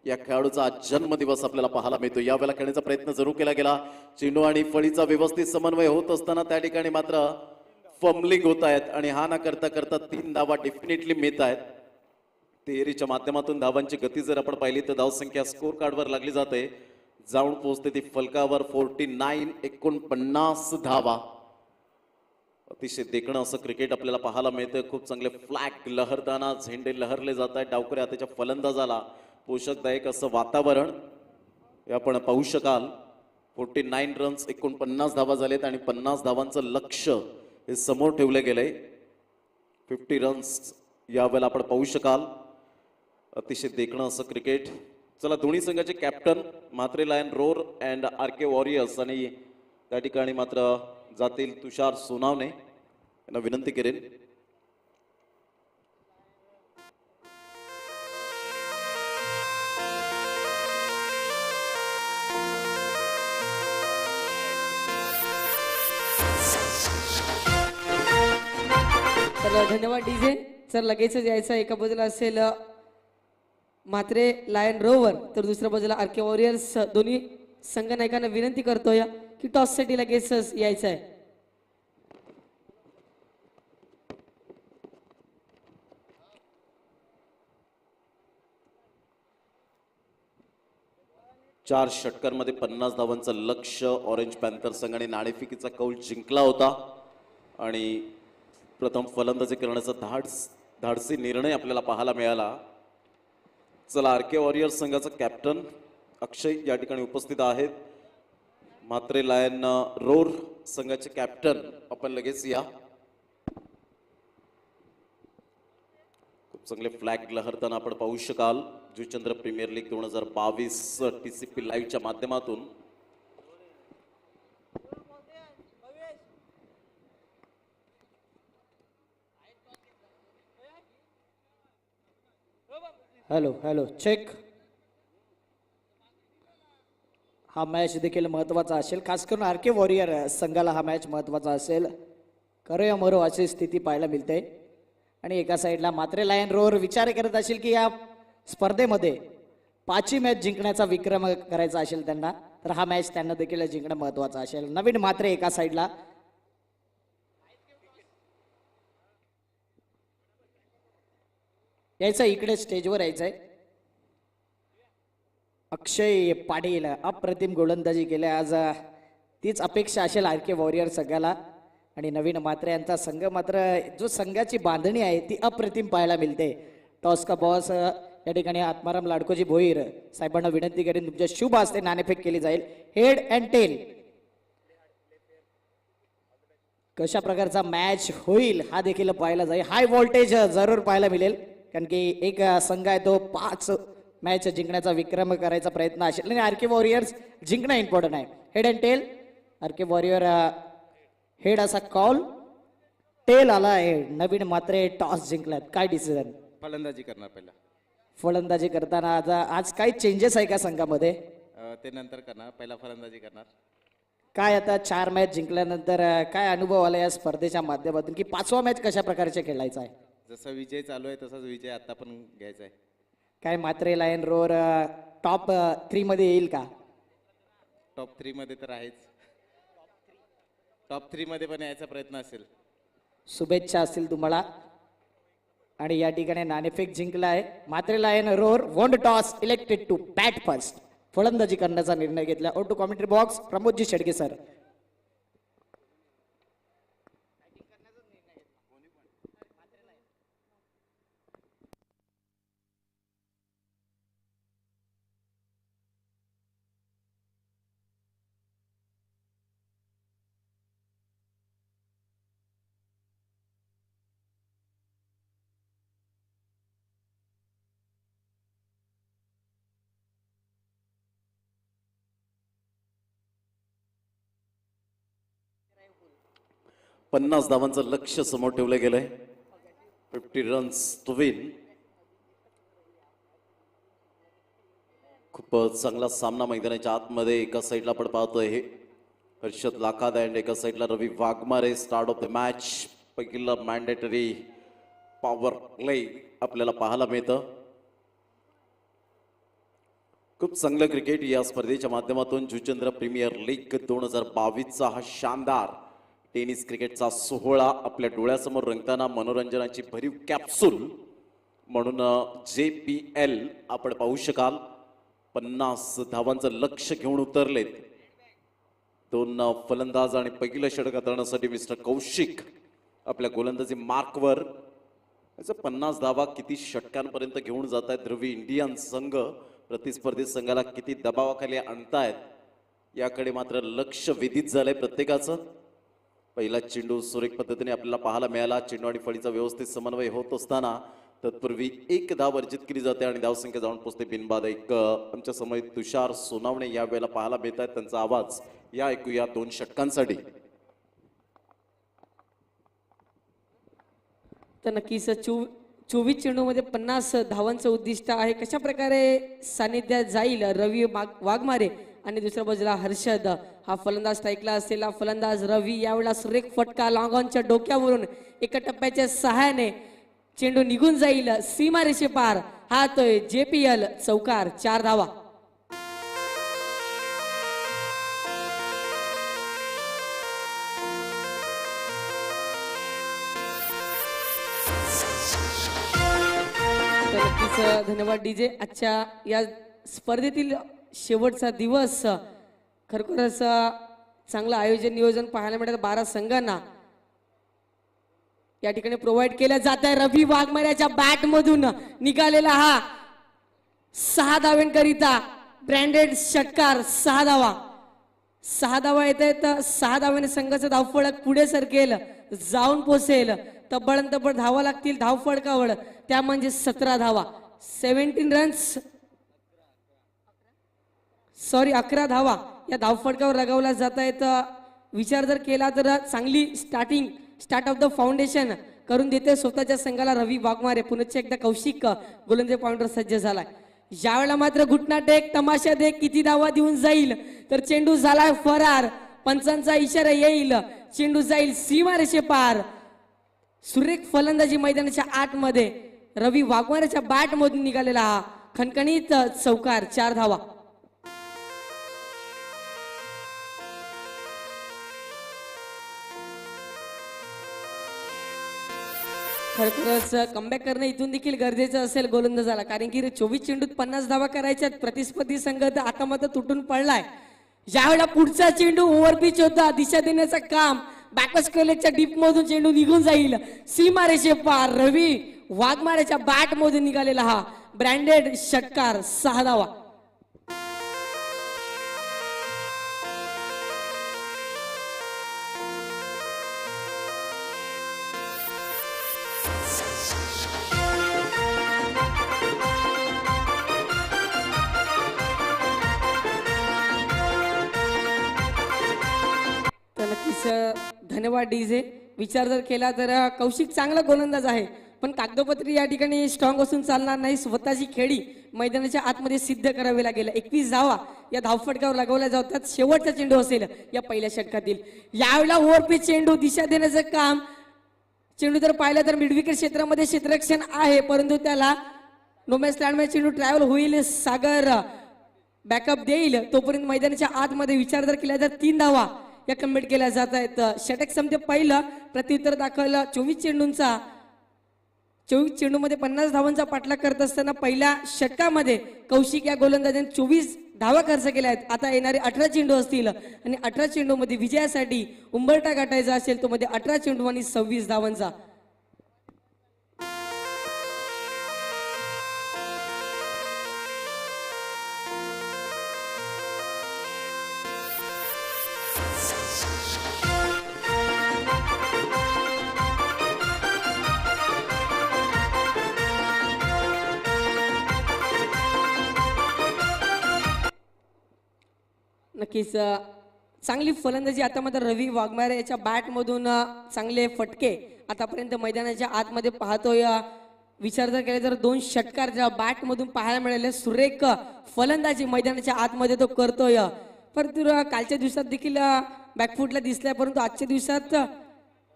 या खेळाडूचा आज जन्मदिवस आपल्याला पाहायला मिळतो. यावेळेला खेळण्याचा प्रयत्न जरूर केला गेला. चेंडू आणि फळीचा व्यवस्थित समन्वय होत असताना त्या ठिकाणी मात्र फंबलिंग होत आहेत आणि हा ना करता करता 3 धावा डेफिनेटली मिळत आहेत. तेरीच्या माध्यमातून धावांची गती जर आपण पाहिली तर धावसंख्या स्कोर कार्डवर लागली जाते, जाऊन पोहोचते ती फलकावर 49. 49 धावा. अतिशय देखणं असं क्रिकेट आपल्याला पाहायला मिळतं. खूप चांगले फ्लॅग लहरताना झेंडे लहरले जात आहेत. डावकरी हाताच्या फलंदाजाला पोषकदायक असं वातावरण हे आपण पाहू शकाल. 49 रन्स 49 धावा झालेत आणि 50 धावांचं लक्ष हे समोर ठेवले गेलंय. 50 रन्स यावेळेला आपण पाहू शकाल. अतिशय देखणं असं क्रिकेट. चला, दोन्ही संघाचे captain Mhatre lion roar and RK warriors आणि त्या ठिकाणी मात्र जातील तुषार सोनावणे. यांना विनंती करेन तर धन्यवाद डीजे. सर लगेचच यायचं एका बाजूला असेल म्हात्रे लायन रोवर तर दुसऱ्या बाजूला आर के वॉरियर्स. दोन्ही संघ नायकांना विनंती करतोय की टॉससाठी लगेचच यायचं आहे. चार षटकांमध्ये 50 धावांचं लक्ष्य ऑरेंज पॅन्थर संघाने नाणेफेकीचा कौल जिंकला होता आणि प्रथम फलंदाजी करण्याचा धाडसी निर्णय आपल्याला पाहायला मिळाला. चला आर के वॉरियर्स संघाचा कॅप्टन अक्षय या ठिकाणी उपस्थित आहेत. म्हात्रे लायन रोर संघाचे कॅप्टन आपण लगेच या. खूप चांगले फ्लॅग लहरताना आपण पाहू शकाल. जुचंद्र प्रीमियर लीग 2022 TCP लाईव्हच्या माध्यमातून. Hello hello check. हा मॅच देखील महत्त्वाचा असेल, खास करून आर के वॉरियर संघाला हा मॅच महत्त्वाचा असेल. करो या मरो अशी स्थिती पाहायला मिळते. आणि एका साईडला मात्रे लायन रोर विचार करत असेल की या स्पर्धेमध्ये 5ही मॅच जिंकण्याचा विक्रम करायचा असेल त्यांना, तर हा मॅच त्यांना देखील जिंकणं महत्त्वाचं असेल. नवीन मात्रे एका साईडला. यायचं इकडे स्टेजवर यायचंय. अक्षय पाटील अप्रतिम गोलंदाजी केल्या आज. तीच अपेक्षा असेल आर के वॉरियर संघाला. आणि नवीन मात्रे यांचा संघ मात्र जो संघाची बांधणी आहे ती अप्रतिम पाहायला मिळते. टॉस का बॉस या ठिकाणी आत्माराम लाडकोजी भोईर साहेबांना विनंती करेन तुमच्या शुभ हस्ते नाणेफेक केली जाईल. हेड अँड टेल कशा प्रकारचा मॅच होईल हा देखील पाहायला जाईल. हाय व्होल्टेज जरूर पाहायला मिळेल, कारण की एक संघ आहे तो 5 मॅच जिंकण्याचा विक्रम करायचा प्रयत्न असेल आणि आर के वॉरियर्स जिंकणं इम्पॉर्टंट आहे. Head and tail. R K warrior head असा कॉल, टेल आला आहे. नवीन मात्रे टॉस जिंकलात. काय डिसिजन? फलंदाजी करणार पहिला. फलंदाजी करताना आज काही चेंजेस आहे का संघामध्ये? ते नंतर करणार, पहिला फलंदाजी करणार. काय आता 4 मॅच जिंकल्यानंतर काय अनुभव आला या स्पर्धेच्या माध्यमातून की 5वा मॅच कशा प्रकारचे खेळायचा आहे? जसा विजय चालू आहे तसाच विजय आता पण घ्यायचा आहे. काय मात्रे लायन रोर टॉप 3 मध्ये येईल का? टॉप 3 मध्ये तर आहेच. टॉप 3 मध्ये पण यायचा प्रयत्न असेल. शुभेच्छा असतील तुम्हाला. आणि या ठिकाणी नाणेफेक जिंकला आहे. Mhatre lion roar won toss elected to bat first. फलंदाजी करण्याचा निर्णय घेतला. ओ टू कॉमेंट्री बॉक्स प्रमोदजी शेडगे सर. पन्नास धावांचं लक्ष्य समोर ठेवलं गेलंय. 50 रन्स टू विन. खूप चांगला सामना मैदानाच्या आतमध्ये. एका साईडला आपण पाहतोय हे हर्षद लाखाद अँड एका साईडला Ravi Waghmare. Start of the match. पहिला मॅन्डेटरी पॉवर प्ले आपल्याला पाहायला मिळतं. खूप चांगलं क्रिकेट या स्पर्धेच्या माध्यमातून. जुचंद्र प्रीमियर लीग 2022चा हा शानदार टेनिस क्रिकेटचा सोहळा आपल्या डोळ्यासमोर रंगताना मनोरंजनाची भरीव कॅप्सूल म्हणून JPL आपण पाहू शकाल. 50 धावांचं लक्ष्य घेऊन उतरलेत 2 फलंदाज आणि पहिलं षटक हाताळण्यासाठी मिस्टर कौशिक आपल्या गोलंदाजी मार्कवर. याचं 50 धावा किती षटकांपर्यंत घेऊन जात आहेत ध्रुवी इंडियन संघ. प्रतिस्पर्धी संघाला किती दबावाखाली आणतायत याकडे मात्र लक्ष वेधित झालंय प्रत्येकाचं. पहिला चेंडू सुरेख पद्धतीने आपल्याला पाहायला मिळाला. चेंडू आणि फळीचा व्यवस्थित समन्वय होत असताना तत्पूर्वी 1 धाव अर्जित केली जाते आणि धावसंख्या जाऊन पोहोचते बिनबाद 1. आमच्या समोर तुषार सोनावणे या वेळेला पाहायला मिळत आहेत. त्यांचा आवाज या ऐकूया 2 षटकांसाठी. तर नक्कीच 24 चेंडूमध्ये 50 धावांचं उद्दिष्ट आहे. कशा प्रकारे सानिध्यात जाईल रवी वाघमारे आणि दुसऱ्या बाजूला हर्षद हा फलंदाज स्ट्राईकला असलेला फलंदाज रवी. यावेळेला सुरेख फटका लॉंग ऑनच्या डोक्यावरून एका टप्प्याच्या सहाय्याने चेंडू निघून जाईल सीमारेषे पार. हा तोय JPL चौकार 4 धावा. तर नक्कीच धन्यवाद डीजे. आजच्या या स्पर्धेतील शेवटचा दिवस खरोखरच चांगलं आयोजन नियोजन पाहायला मिळालं. 12 संघांना या ठिकाणी प्रोव्हाइड केलं जात आहे. रवी वाघमाऱ्याच्या बॅट मधून निघालेला हा 6 धावांकरिता ब्रँडेड षटकार 6 धावा. 6 धावा येत आहेत. 6 धावाने संघाचं धावफळक पुढे सरकेल, जाऊन पोसेल. तब्बड धावा लागतील धावफळकावर, त्या म्हणजे 17 धावा. 17 रन्स 11 धावा या धावफळकावर लगावल्या जात आहेत. विचार जर केला तर चांगली स्टार्ट ऑफ द फाउंडेशन करून देते स्वतःच्या संघाला रवी वाघमारे. पुन्हा एकदा कौशिक गोलंदाज पॉइंटवर सज्ज झालाय. यावेळेला मात्र घुटना टेक तमाशा देख किती धावा देऊन जाईल. तर चेंडू झालाय फरार. पंचांचा इशारा येईल, चेंडू जाईल सीमारेषे पार. सुरेख फलंदाजी मैदानाच्या आतमध्ये रवी वाघमारेच्या बॅट मधून निघालेला हा खणखणीत चौकार 4 धावा. खरोखरच कमबॅक करणं इथून देखील गरजेचं असेल गोलंदाजाला, कारण की 24 चेंडूत 50 धावा करायच्या. प्रतिस्पर्धी संघ तर आता मात्र तुटून पडलाय. यावेळेला पुढचा चेंडू ओव्हरपिच होता, दिशा देण्याचं काम बॅकवर्ड स्क्वेअरच्या डीप मधून चेंडू निघून जाईल सीमारेषे पार. रवी वाघमारेच्या बॅट मधून निघालेला हा ब्रँडेड षटकार 6 धावा. तर नक्कीच धन्यवाद डीजे. विचार जर केला तर कौशिक चांगला गोलंदाज आहे, पण कागदोपत्री या ठिकाणी स्ट्रॉंग असून चालणार नाही. स्वतःची खेळी मैदानाच्या आतमध्ये सिद्ध करावी लागेल. 21 धावा या धावफटकावर लगावल्या जातात. शेवटचा चेंडू असेल या पहिल्या षटकातील. यावेळेला ओव्हरपिच चेंडू दिशा देण्याचं काम. चेंडू जर पाहिलं तर मिडविकेट क्षेत्रामध्ये क्षेत्ररक्षण आहे, परंतु त्याला नोमॅन्स लँडमध्ये चेंडू ट्रॅव्हल होईल. सागर बॅकअप देईल तोपर्यंत मैदानाच्या आतमध्ये विचार जर केला तर 3 धावा या कम्प्लीट केल्या जात आहेत. षटक संपते पहिलं. प्रत्युत्तर दाखल 24 चेंडूंचा. 24 चेंडूमध्ये 50 धावांचा पाठलाग करत असताना पहिल्या षटकामध्ये कौशिक या गोलंदाजाने 24 धावा खर्च केल्या आहेत. आता येणारे 18 चेंडू असतील आणि 18 चेंडूमध्ये विजयासाठी उंबरठा गाठायचा असेल तो मध्ये 18 चेंडू आणि 26 धावांचा. नक्कीच चांगली फलंदाजी आता मात्र रवी वाघमारे याच्या बॅट मधून चांगले फटके आतापर्यंत मैदानाच्या आतमध्ये पाहतोय. विचार जर केला तर 2 षटकार ज्या बॅट मधून पाहायला मिळाले. सुरेख फलंदाजी मैदानाच्या आतमध्ये तो करतोय. परंतु कालच्या दिवसात देखील बॅकफुटला दिसलाय, परंतु आजच्या दिवसात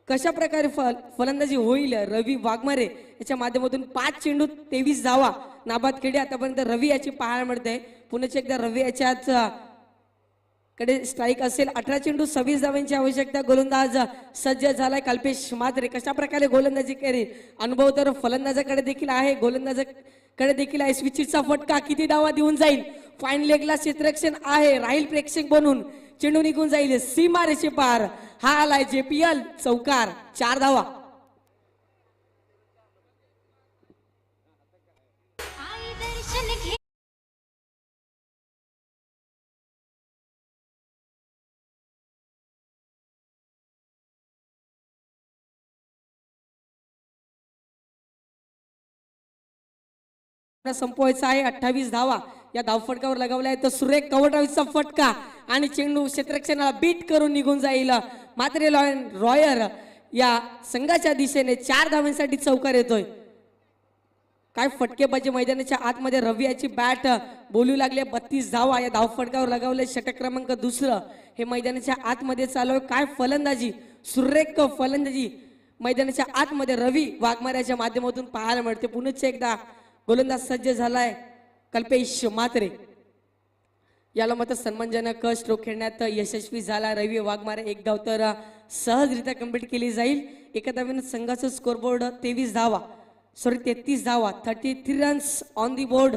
कशा प्रकारे फलंदाजी होईल रवी वाघमारे याच्या माध्यमातून 5 चेंडू 23 धावा नाबाद खेळी आतापर्यंत रवी याची पाहायला मिळते. पुन्हा एकदा रवी याच्याच कडे स्ट्राईक असेल. 18 चेंडू 26 धावांची आवश्यकता. गोलंदाज सज्ज झालाय कल्पेश मात्रे. कशा प्रकारे गोलंदाजी करेल अनुभव तर फलंदाजाकडे देखील आहे, गोलंदाजाकडे देखील आहे. स्विचिटचा फटका किती धावा देऊन जाईल. फाईन लेगला क्षेत्ररक्षण आहे, राहील प्रेक्षक बनून. चेंडू निघून जाईल सीमारेषे पार. हा आलाय JPL चौकार 4 धावा. संपवायचा आहे. 28 धावा या धावफटकावर लगावल्या आहेत. सुरेख कवरड्राईव्हचा फटका आणि चेंडू क्षेत्ररक्षणाला बीट करून निघून जाईल. मात्र रॉयर या संघाच्या दिशेने 4 धावांसाठी चौकार येतोय. काय फटकेबाजी मैदानाच्या आतमध्ये रवी याची बॅट बोलू लागले. 32 धावा या धावफटकावर लगावले. षटक क्रमांक 2 हे मैदानाच्या आतमध्ये चालू आहे. काय फलंदाजी, सुरेख फलंदाजी मैदानाच्या आतमध्ये रवी वाघमाऱ्याच्या माध्यमातून पाहायला मिळते. पुन्हा एकदा गोलंदाज सज्ज झालाय कल्पेश म्हात्रे. याला मात्र सन्मानजनक स्ट्रोक खेळण्यात यशस्वी झाला रवी वाघमारे. 1 धाव तर सहजरित्या कंप्लीट केली जाईल. एका धावेने संघाचं स्कोरबोर्ड 33 धावा 33 धावा 33 runs on the board.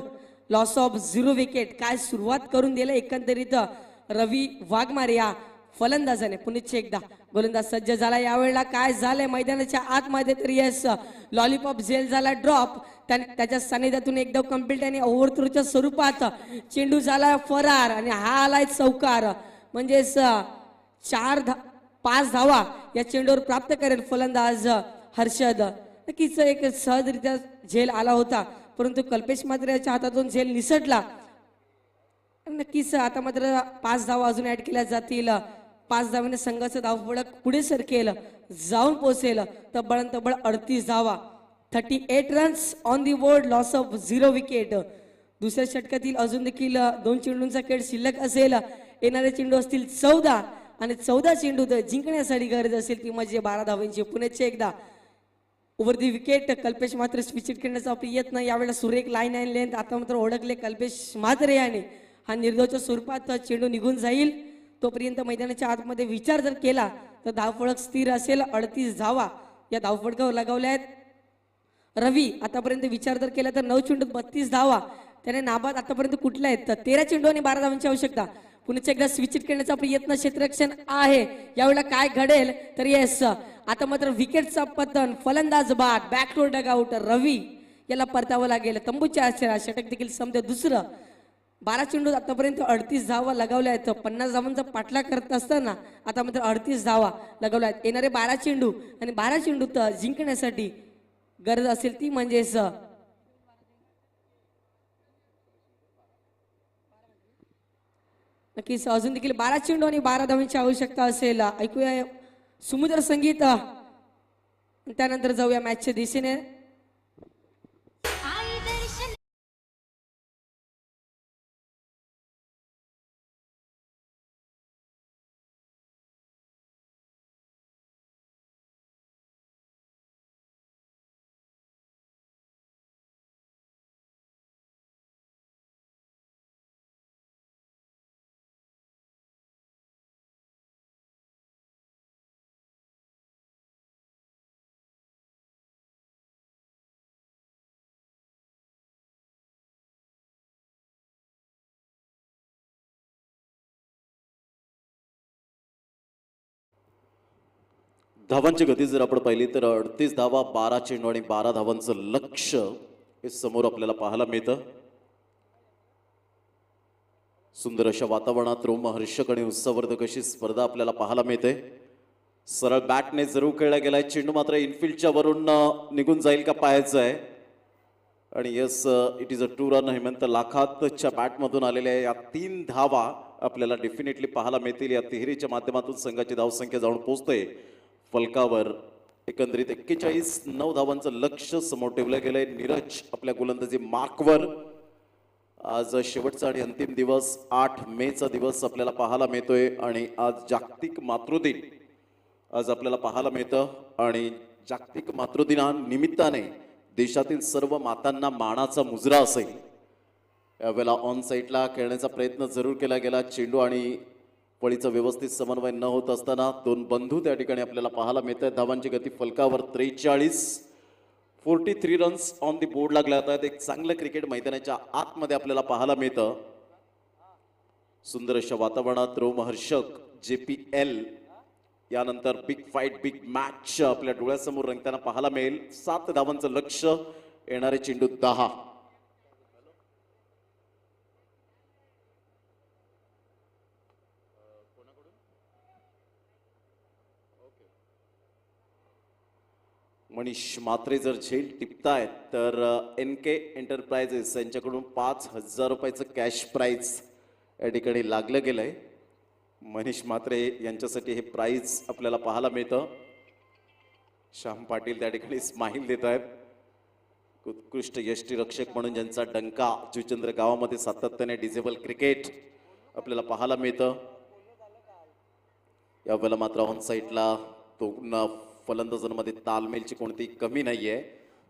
Loss of 0 wicket. काय सुरुवात करून दिलं एकंदरीत रवी वाघमारे या फलंदाजाने. पुन्हा एकदा गोलंदाज सज्ज झाला. यावेळेला काय झालंय मैदानाच्या आतमध्ये तर यस लॉलीपॉप झेल झाला ड्रॉप. त्याच्या सानिध्यातून एकदा कंप्लीट आणि ओव्हरथ्रोच्या स्वरूपात चेंडू झाला फरार आणि हा आलाय चौकार. म्हणजेच 5 धावा या चेंडूवर प्राप्त करेल फलंदाज हर्षद. नक्कीच एक सहजरित्या झेल आला होता परंतु कल्पेश म्हात्रे याच्या हातातून झेल निसटला. नक्कीच आता मात्र 5 धावा अजून ऍड केल्या जातील. 5 धावाने संघाचं धावफलक पुढे सरकेल, जाऊन पोहोचेल तब्बळ 38 धावा 38 runs on the board. Loss of 0 wicket. दुसऱ्या षटकातील अजून देखील 2 चेंडूंचा खेळ शिल्लक असेल. येणारे चेंडू असतील 14 आणि 14 चेंडू जिंकण्यासाठी गरज असेल ती म्हणजे 12 धावांची. पुण्याचे एकदा ओव्हर दी विकेट कल्पेश म्हात्रे विकेट खेळण्याचा प्रयत्न. यावेळेला सुरेख लाईन अँड लेंथ आता मात्र ओळखले कल्पेश म्हात्रे याने. हा निर्धावच्या स्वरूपात चेंडू निघून जाईल. तोपर्यंत मैदानाच्या आतमध्ये विचार जर केला तर धावफलक स्थिर असेल. 38 धावा या धावफलकावर लगावल्या आहेत. रवी आतापर्यंत विचार जर केला तर 9 चेंडूत 32 धावा. त्याने नाबाद आतापर्यंत कुठल्या आहेत तर 13 चेंडू आणि 12 धावांची आवश्यकता. पुण्याच्या एकदा स्विचिट खेळण्याचा प्रयत्न क्षेत्ररक्षण आहे. यावेळेला काय घडेल तर येस आता मात्र विकेटचा पतन. फलंदाज बाद. Backdoor dugout. रवी याला परतावं लागेल. तंबूच्या आश्रया षटक देखील समजा दुसरं. 12 चेंडू आतापर्यंत 38 धावा लगावल्या आहेत. 50 धावांचा पाठलाग करत असताना आता मात्र 38 धावा लगावल्या आहेत. येणारे 12 चेंडू आणि 12 चेंडू जिंकण्यासाठी गरज असेल ती म्हणजेच नक्कीच अजून देखील 12 चेंडू आणि 12 धावांची आवश्यकता असेल. ऐकूया सुमुद्र संगीत त्यानंतर जाऊया मॅचच्या दिशेने. धावांची गती जर आपण पाहिली तर 38 धावा 12 चेंडू आणि 12 धावांचं लक्ष हे समोर आपल्याला पाहायला मिळतं. सुंदर अशा वातावरणात रोमहर्षक आणि उत्साहवर्धक अशी स्पर्धा आपल्याला पाहायला मिळते. सरळ बॅटने जरूर खेळला गेलाय. चेंडू मात्र इनफिल्डच्या वरून निघून जाईल का पाहायचं आहे. आणि yes it is a 2 run. Hemant लाखातच्या बॅटमधून आलेल्या या 3 धावा आपल्याला डेफिनेटली पाहायला मिळतील. या तिहेरीच्या माध्यमातून संघाची धावसंख्या जाऊन पोहोचते फलकावर. एकंदरीत 41-9 धावांचं लक्ष समोर ठेवलं गेलंय. नीरज आपल्या गोलंदाजी मार्कवर. आज शेवटचा आणि अंतिम दिवस 8 मेचा दिवस आपल्याला पाहायला मिळतोय आणि आज जागतिक मातृदिन आज आपल्याला पाहायला मिळतं. आणि जागतिक मातृदिना निमित्ताने देशातील सर्व मातांना मानाचा मुजरा असेल. यावेळेला ऑन साईडला खेळण्याचा प्रयत्न जरूर केला गेला. चेंडू आणि फळीचा व्यवस्थित समन्वय न होत असताना 2 बंधू त्या ठिकाणी आपल्याला पाहायला मिळत आहेत. धावांची गती फलकावर 43 रन्स ऑन दी बोर्ड लागल्या आहेत. एक चांगलं क्रिकेट मैदानाच्या आतमध्ये आपल्याला पाहायला मिळतं. सुंदर अशा वातावरणात रोमहर्षक JPL यानंतर बिग फाईट बिग मॅच आपल्या डोळ्यासमोर रंगताना पाहायला मिळेल. 7 धावांचं लक्ष. येणारे चेंडू 10. मनीष म्हात्रे जर झेल टिपतायत तर NK एंटरप्राइजेस यांच्याकडून 5,000 रुपयाचं कॅश प्राइज या ठिकाणी लागलं गेलंय. मनीष म्हात्रे यांच्यासाठी हे प्राइज आपल्याला पाहायला मिळतं. श्याम पाटील त्या ठिकाणी स्माईल देत आहेत उत्कृष्ट यष्टीरक्षक म्हणून ज्यांचा डंका जुचंद्र गावामध्ये सातत्याने डिझेबल क्रिकेट आपल्याला पाहायला मिळतं. यावेळेला मात्र ऑन साईडला दोन फलंदाजांमध्ये तालमेलची कोणती कमी नाहीये.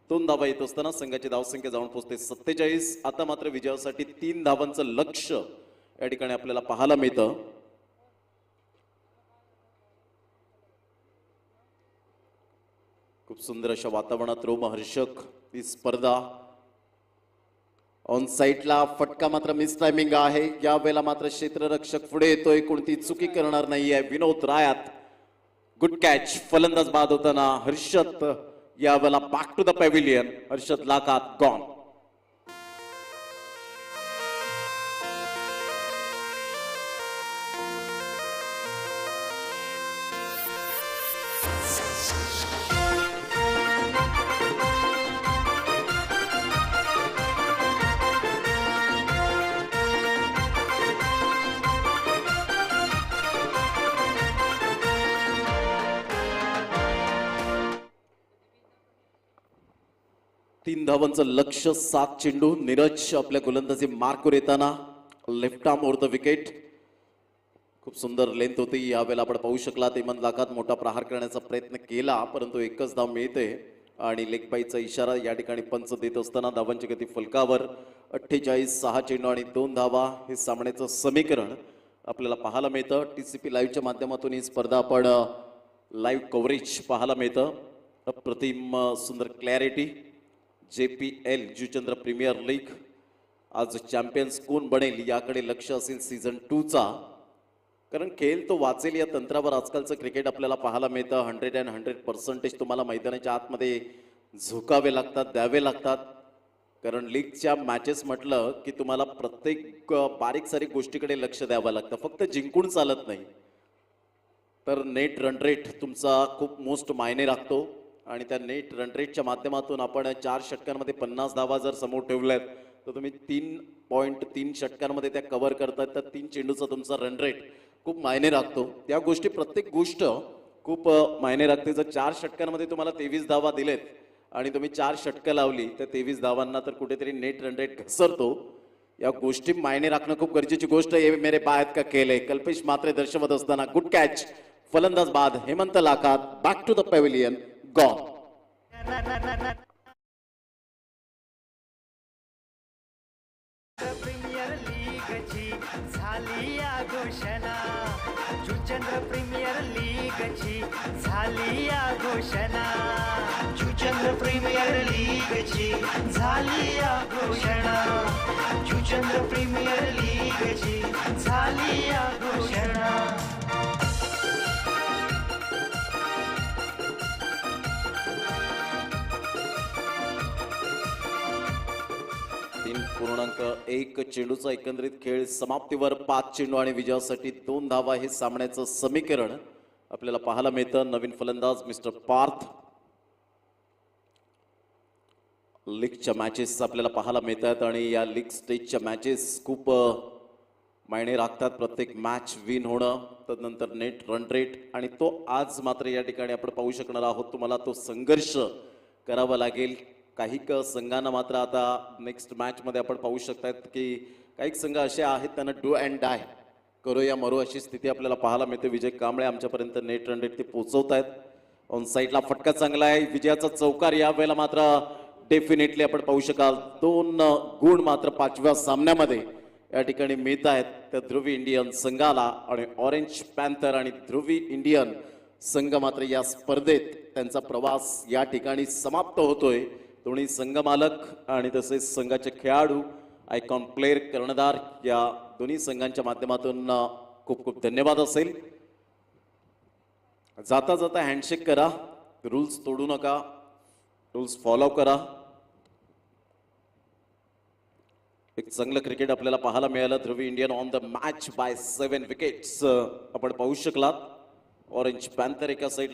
2 धावा येत असताना संघाची धावसंख्या जाऊन पोहोचते 47. आता मात्र विजयासाठी 3 धावांचं लक्ष या ठिकाणी आपल्याला पाहायला मिळतं. खूप सुंदर अशा वातावरणात रोमहर्षक ही स्पर्धा. ऑन साईडला फटका मात्र मिस टायमिंग आहे. यावेळेला मात्र क्षेत्ररक्षक पुढे येतोय, कोणती चुकी करणार नाहीये. Vinod Rayat good catch. फलंदाज बाद होताना हर्षद यावेळेला back to the pavilion. Harshad Lakhat gone. तीन धावांचं लक्ष, 7 चेंडू. नीरज आपल्या गोलंदाजी मार्कवर येताना left arm over the wicket. खूप सुंदर लेंथ होती. यावेळेला आपण पाहू शकला तेमन लाखात मोठा प्रहार करण्याचा प्रयत्न केला, परंतु एकच धाव मिळते आणि लेग बाईचा इशारा या ठिकाणी पंच देत असताना धावांची गती फलकावर 48. 6 चेंडू आणि 2 धावा हे सामन्याचं समीकरण आपल्याला पाहायला मिळतं. TCP लाईव्हच्या माध्यमातून ही स्पर्धा आपण लाईव्ह कव्हरेज पाहायला मिळतं. अप्रतिम सुंदर clarity. JPL Juchandra premier league आज चॅम्पियन्स कोण बनेल याकडे लक्ष असेल सीझन 2चा. कारण खेळ तो वाचेल या तंत्रावर आजकालचं क्रिकेट आपल्याला पाहायला मिळतं. 100% तुम्हाला मैदानाच्या आतमध्ये झुकावे लागतात, द्यावे लागतात. कारण लीगच्या मॅचेस म्हटलं की तुम्हाला प्रत्येक बारीक सारीक गोष्टीकडे लक्ष द्यावं लागतं. फक्त जिंकून चालत नाही, तर नेट रन रेट तुमचा खूप मोस्ट मायने राखतो. आणि त्या नेट रन रेटच्या माध्यमातून आपण 4 षटकांमध्ये 50 धावा जर समोर ठेवल्यात तर तुम्ही 3.3 षटकांमध्ये त्या कव्हर करतात. तर 3 चेंडूचा तुमचा रन रेट खूप मायने राखतो. त्या गोष्टी प्रत्येक गोष्ट खूप मायने राखते. जर 4 षटकांमध्ये तुम्हाला 23 धावा दिलेत आणि तुम्ही 4 षटकं लावली तर 23 धावांना तर कुठेतरी नेट रन रेट घसरतो. या गोष्टी मायने राखणं खूप गरजेची गोष्ट आहे. मेरे बायत का खेळ आहे. कल्पेश मात्रे दर्शवत असताना गुड कॅच. फलंदाज बाद. Hemant Lakhat back to the pavilion gone. Premier लीगची झाली या घोषणा. जुचंद्र प्रीमियर लीगची झाली या घोषणा. जुचंद्र प्रीमियर लीगची झाली या घोषणा. जुचंद्र प्रीमियर लीगची झाली या घोषणा. 3.1 चेंडूचा एकंदरीत खेळ समाप्तीवर 5 चेंडू आणि विजयासाठी 2 धावा हे सामन्याचं समीकरण आपल्याला पाहायला मिळतं. नवीन फलंदाज मिस्टर पार्थ. लीगच्या मॅचेस आपल्याला पाहायला मिळतात आणि या लीग स्टेजच्या मॅचेस खूप मायने राखतात. प्रत्येक मॅच विन होणं, तदनंतर नेट रन रेट, आणि तो आज मात्र या ठिकाणी आपण पाहू शकणार आहोत. तुम्हाला तो संघर्ष करावा लागेल. काही संघांना मात्र आता नेक्स्ट मॅचमध्ये आपण पाहू शकतात की काही संघ असे आहेत त्यांना डू अँड डाय, करो या मरो अशी स्थिती आपल्याला पाहायला मिळते. विजय कांबळे आमच्यापर्यंत नेट रन रेट ते पोहोचवत आहेत. ऑन साईडला फटका चांगला आहे. विजयाचा चौकार या वेळेला मात्र डेफिनेटली आपण पाहू शकाल 2 गुण मात्र 5व्या सामन्यामध्ये या ठिकाणी मिळत आहेत त्या ध्रुवी इंडियन संघाला. आणि ऑरेंज पॅन्थर आणि ध्रुवी इंडियन संघ मात्र या स्पर्धेत त्यांचा प्रवास या ठिकाणी समाप्त होतोय. दोन्ही संघ मालक आणि तसेच संघाचे खेळाडू, आयकॉन प्लेयर, कर्णधार या दोन्ही संघांच्या माध्यमातून खूप खूप धन्यवाद असेल. जाता जाता हँडशेक करा. रूल्स तोडू नका, रूल्स फॉलो करा. एक चांगलं क्रिकेट आपल्याला पाहायला मिळालं. Dhruvi Indian won the match by 7 wickets आपण पाहू शकलात. ऑरेंज पॅन्थर एका साईडला